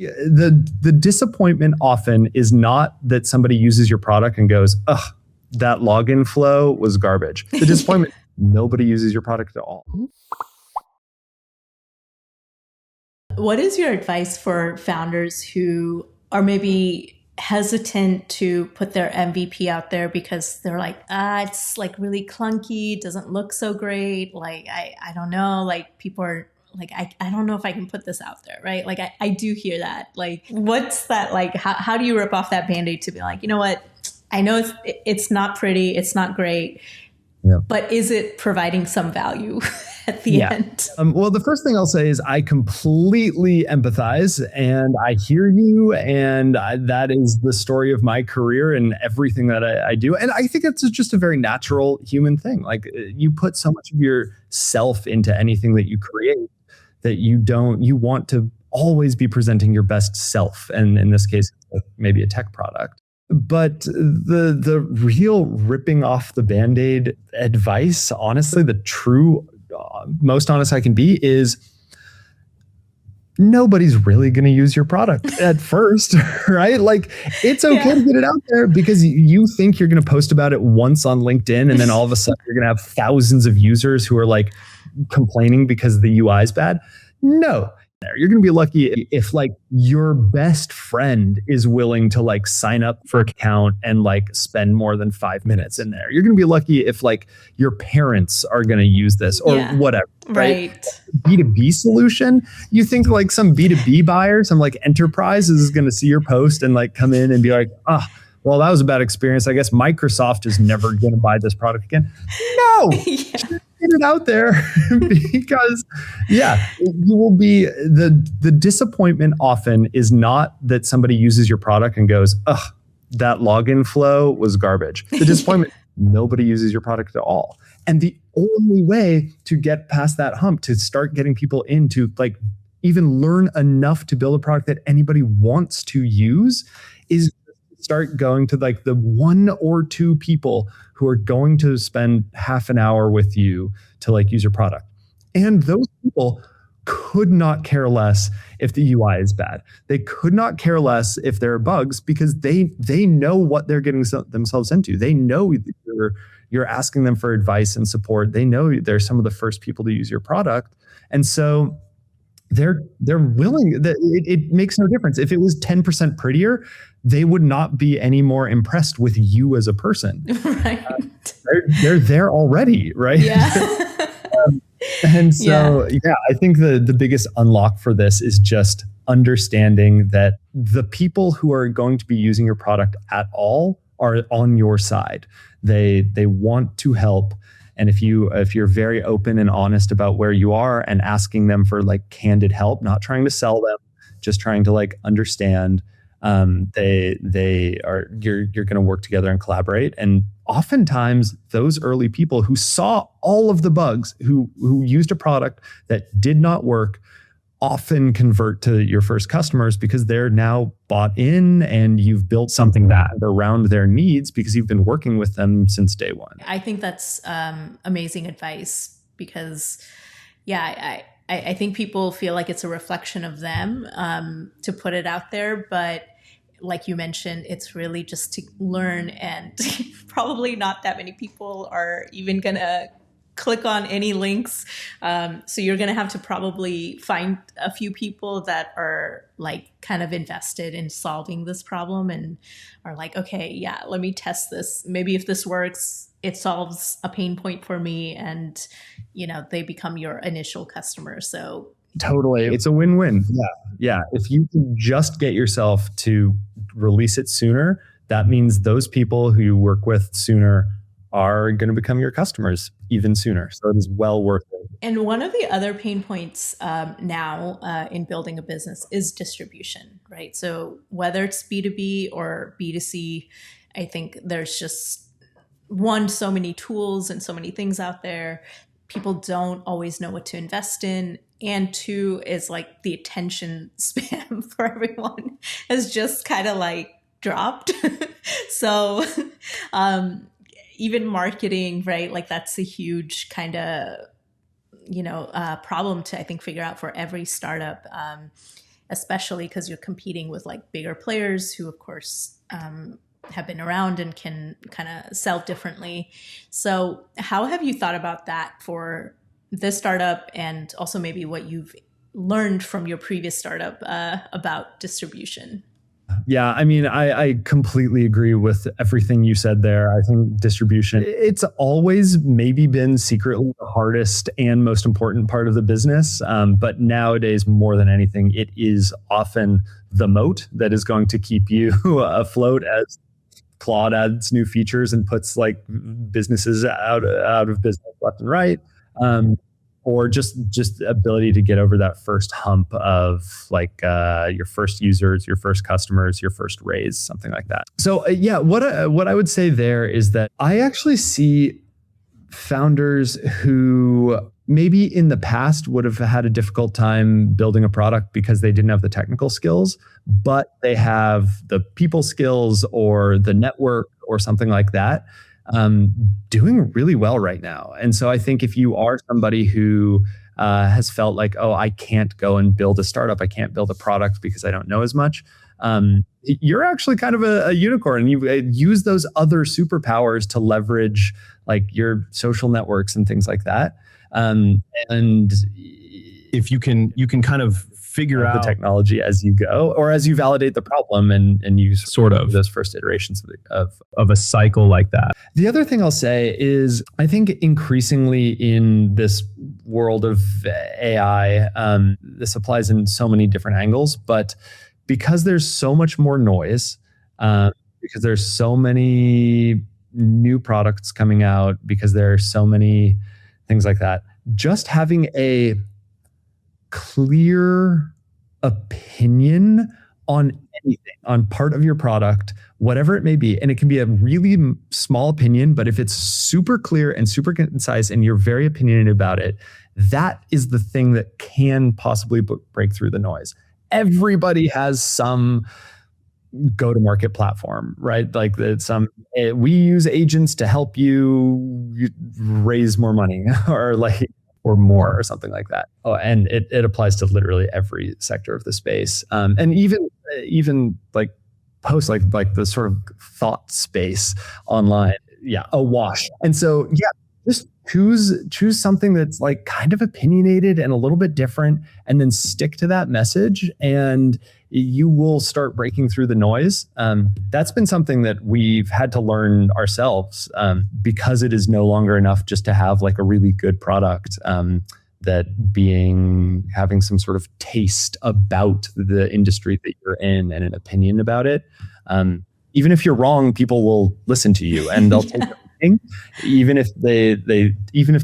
The disappointment often is not that somebody uses your product and goes, ugh, that login flow was garbage. The disappointment, nobody uses your product at all. What is your advice for founders who are maybe hesitant to put their MVP out there because they're like, it's like really clunky, doesn't look so great. Like, I don't know, like people are like, I don't know if I can put this out there, right? Like I do hear that. Like, what's that like? How do you rip off that Band-Aid to be like, you know what? I know it's not pretty, it's not great, but is it providing some value at the end? Well, the first thing I'll say is I completely empathize and I hear you. And that is the story of my career and everything that I do. And I think it's just a very natural human thing. Like you put so much of yourself into anything that you create that you want to always be presenting your best self. And in this case, maybe a tech product. But the real ripping off the Band-Aid advice, honestly, the true, most honest I can be is nobody's really going to use your product at first, right? Like it's okay to get it out there because you think you're going to post about it once on LinkedIn and then all of a sudden you're going to have thousands of users who are like complaining because the UI is bad. No. You're going to be lucky if like your best friend is willing to like sign up for an account and like spend more than 5 minutes in there. You're going to be lucky if like your parents are going to use this or whatever. Right. B2B solution. You think like some B2B buyer, some like enterprise is going to see your post and like come in and be like, well, that was a bad experience. I guess Microsoft is never going to buy this product again. No. Get it out there because you will be the disappointment often is not that somebody uses your product and goes, ugh, that login flow was garbage. The disappointment, nobody uses your product at all. And the only way to get past that hump, to start getting people into like even learn enough to build a product that anybody wants to use is start going to like the 1 or 2 people who are going to spend half an hour with you to like use your product. And those people could not care less if the UI is bad. They could not care less if there are bugs because they know what they're getting themselves into. They know you're asking them for advice and support. They know they're some of the first people to use your product. And so they're willing. It makes no difference. If it was 10% prettier, they would not be any more impressed with you as a person. Right. They're there already, right? Yeah. And so, I think the biggest unlock for this is just understanding that the people who are going to be using your product at all are on your side. They want to help. And if you're very open and honest about where you are and asking them for like candid help, not trying to sell them, just trying to like understand, you're going to work together and collaborate. And oftentimes those early people who saw all of the bugs, who used a product that did not work, often convert to your first customers because they're now bought in and you've built something that around their needs because you've been working with them since day one. I think that's amazing advice because, I think people feel like it's a reflection of them to put it out there. But like you mentioned, it's really just to learn, and probably not that many people are even going to click on any links. So you're going to have to probably find a few people that are like kind of invested in solving this problem and are like, okay, let me test this. Maybe if this works, it solves a pain point for me, and they become your initial customer. So totally, it's a win-win. Yeah. If you can just get yourself to release it sooner, that means those people who you work with sooner are going to become your customers even sooner. So it is well worth it. And one of the other pain points now in building a business is distribution, right? So whether it's B2B or B2C, I think there's just so many tools and so many things out there. People don't always know what to invest in. And 2 is like the attention span for everyone has just kind of like dropped. So even marketing, right? Like that's a huge kind of, problem to, I think, figure out for every startup. especially because you're competing with like bigger players who, of course, have been around and can kind of sell differently. So how have you thought about that for this startup, and also maybe what you've learned from your previous startup about distribution? Yeah, I mean, I completely agree with everything you said there. I think distribution, it's always maybe been secretly the hardest and most important part of the business. But nowadays, more than anything, it is often the moat that is going to keep you afloat as Claude adds new features and puts like businesses out of business left and right. Or just ability to get over that first hump of like your first users, your first customers, your first raise, something like that. So yeah, what I would say there is that I actually see founders who maybe in the past would have had a difficult time building a product because they didn't have the technical skills, but they have the people skills or the network or something like that. Doing really well right now. And so I think if you are somebody who has felt like, oh, I can't go and build a startup, I can't build a product because I don't know as much, you're actually kind of a unicorn. You use those other superpowers to leverage like your social networks and things like that. And if you can kind of figure out the technology as you go, or as you validate the problem and you sort of those first iterations of a cycle like that. The other thing I'll say is I think increasingly in this world of AI, this applies in so many different angles, but because there's so much more noise, because there's so many new products coming out, because there are so many things like that, just having a clear opinion on anything, on part of your product, whatever it may be. And it can be a really small opinion, but if it's super clear and super concise and you're very opinionated about it, that is the thing that can possibly break through the noise. Everybody has some go-to-market platform, right? Like we use agents to help you raise more money or more or something like that. Oh, and it applies to literally every sector of the space. And even like posts like the sort of thought space online. Yeah, awash. And so, yeah, just choose something that's like kind of opinionated and a little bit different, and then stick to that message, and you will start breaking through the noise. That's been something that we've had to learn ourselves, because it is no longer enough just to have like a really good product. That having some sort of taste about the industry that you're in and an opinion about it. Even if you're wrong, people will listen to you and they'll take everything. Even if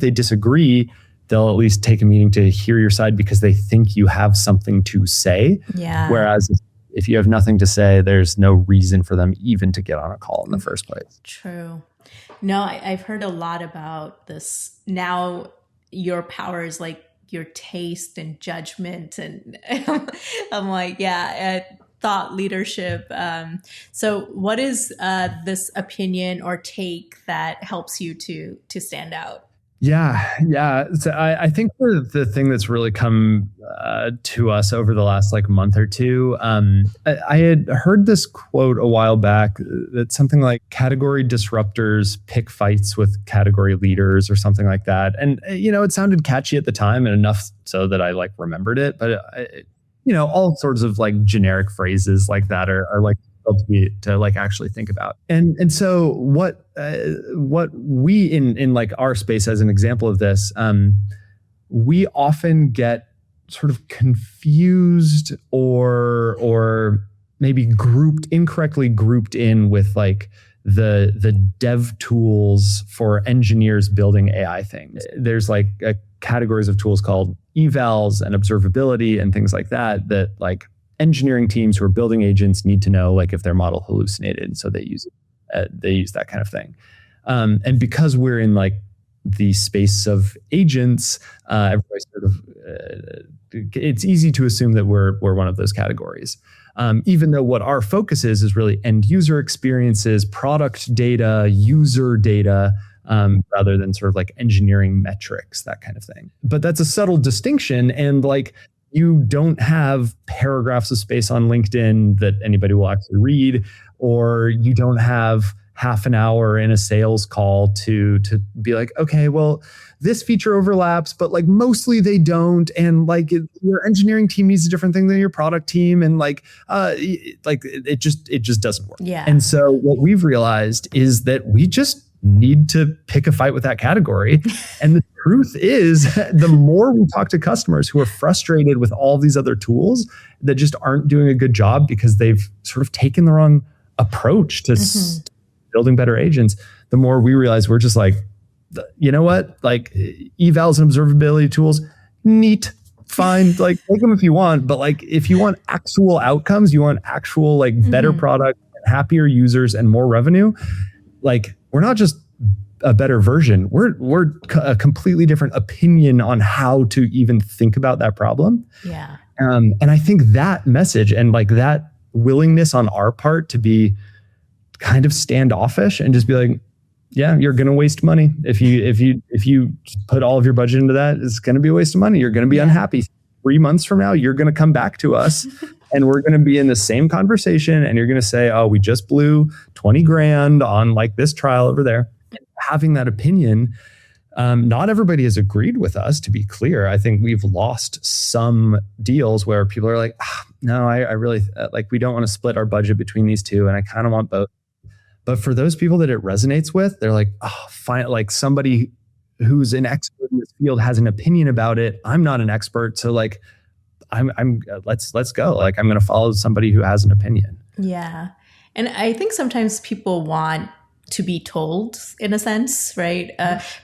they disagree, they'll at least take a meeting to hear your side because they think you have something to say. Yeah. Whereas if you have nothing to say, there's no reason for them even to get on a call in the first place. True. No, I've heard a lot about this. Now your power is like your taste and judgment. And I'm like, yeah, thought leadership. So what is this opinion or take that helps you to stand out? Yeah. So I think the thing that's really come to us over the last like month or two, I had heard this quote a while back that something like category disruptors pick fights with category leaders or something like that. And, it sounded catchy at the time and enough so that I like remembered it. But, all sorts of like generic phrases like that are like to like actually think about. And so what we in like our space as an example of this, we often get sort of confused or maybe incorrectly grouped in with like the dev tools for engineers building AI things. There's like categories of tools called evals and observability and things like that like engineering teams who are building agents need to know like if their model hallucinated, so they use that kind of thing. And because we're in like the space of agents, everybody sort of it's easy to assume that we're one of those categories. Even though what our focus is really end user experiences, product data, user data, rather than sort of like engineering metrics, that kind of thing. But that's a subtle distinction, and like you don't have paragraphs of space on LinkedIn that anybody will actually read, or you don't have half an hour in a sales call to be like, okay, well, this feature overlaps, but like mostly they don't. And like your engineering team needs a different thing than your product team. And it just doesn't work. Yeah. And so what we've realized is that we just need to pick a fight with that category. And the truth is, the more we talk to customers who are frustrated with all these other tools that just aren't doing a good job because they've sort of taken the wrong approach to building better agents, the more we realize we're just like, you know what? Like evals and observability tools, neat, fine. Like take them if you want, but like if you want actual outcomes, you want actual like better product, happier users, and more revenue. Like we're not just a better version. We're a completely different opinion on how to even think about that problem. Yeah. And I think that message and like that willingness on our part to be kind of standoffish and just be like, yeah, you're going to waste money. If you put all of your budget into that, it's going to be a waste of money. You're going to be unhappy. 3 months from now, you're going to come back to us and we're going to be in the same conversation. And you're going to say, oh, we just blew 20 grand on like this trial over there. Having that opinion, not everybody has agreed with us, to be clear. I think we've lost some deals where people are like, no, I really like, we don't want to split our budget between these two. And I kind of want both. But for those people that it resonates with, they're like, oh, fine. Like somebody who's an expert in this field has an opinion about it. I'm not an expert. So like, let's go. Like, I'm going to follow somebody who has an opinion. Yeah. And I think sometimes people want to be told, in a sense, right?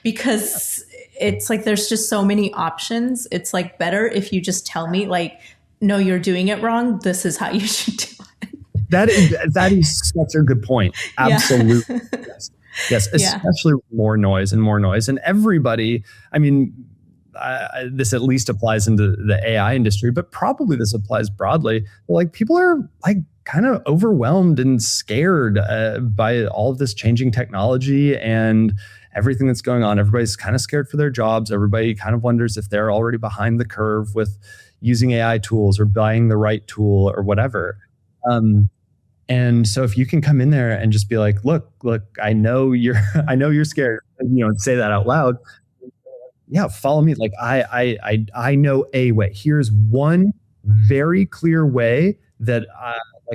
Because it's like, there's just so many options. It's like better if you just tell me like, no, you're doing it wrong. This is how you should do it. That is such a good point. Absolutely. Yeah. Yes. Especially more noise. And everybody, I mean, this at least applies into the AI industry, but probably this applies broadly. Like people are like kind of overwhelmed and scared by all of this changing technology and everything that's going on. Everybody's kind of scared for their jobs. Everybody kind of wonders if they're already behind the curve with using AI tools or buying the right tool or whatever. And so if you can come in there and just be like, look, I know you're scared, and say that out loud. Yeah, follow me. Like I know a way. Here's one very clear way that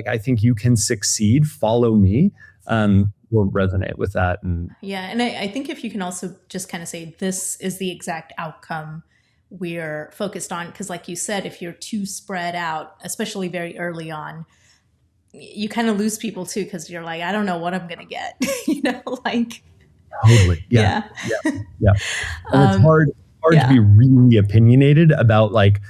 I think you can succeed. Follow me. Will resonate with that. And I think if you can also just kind of say, this is the exact outcome we're focused on. Because like you said, if you're too spread out, especially very early on, you kind of lose people too, because you're like, I don't know what I'm going to get, like. Totally. Yeah. And it's hard to be really opinionated about like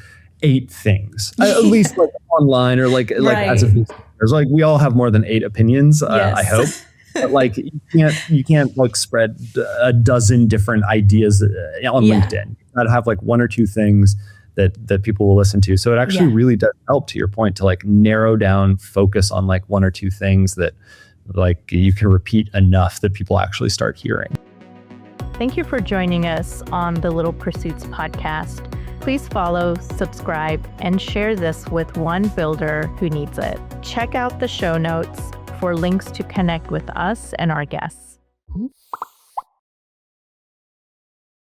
8 things, at least like online or like as a business. Like we all have more than 8 opinions. Yes. I hope. But like you can't like spread a dozen different ideas on LinkedIn. You gotta have like 1 or 2 things that people will listen to. So it actually really does help, to your point, to like narrow down, focus on like 1 or 2 things that like you can repeat enough that people actually start hearing. Thank you for joining us on the Little Pursuits podcast. Please follow, subscribe, and share this with one builder who needs it. Check out the show notes for links to connect with us and our guests.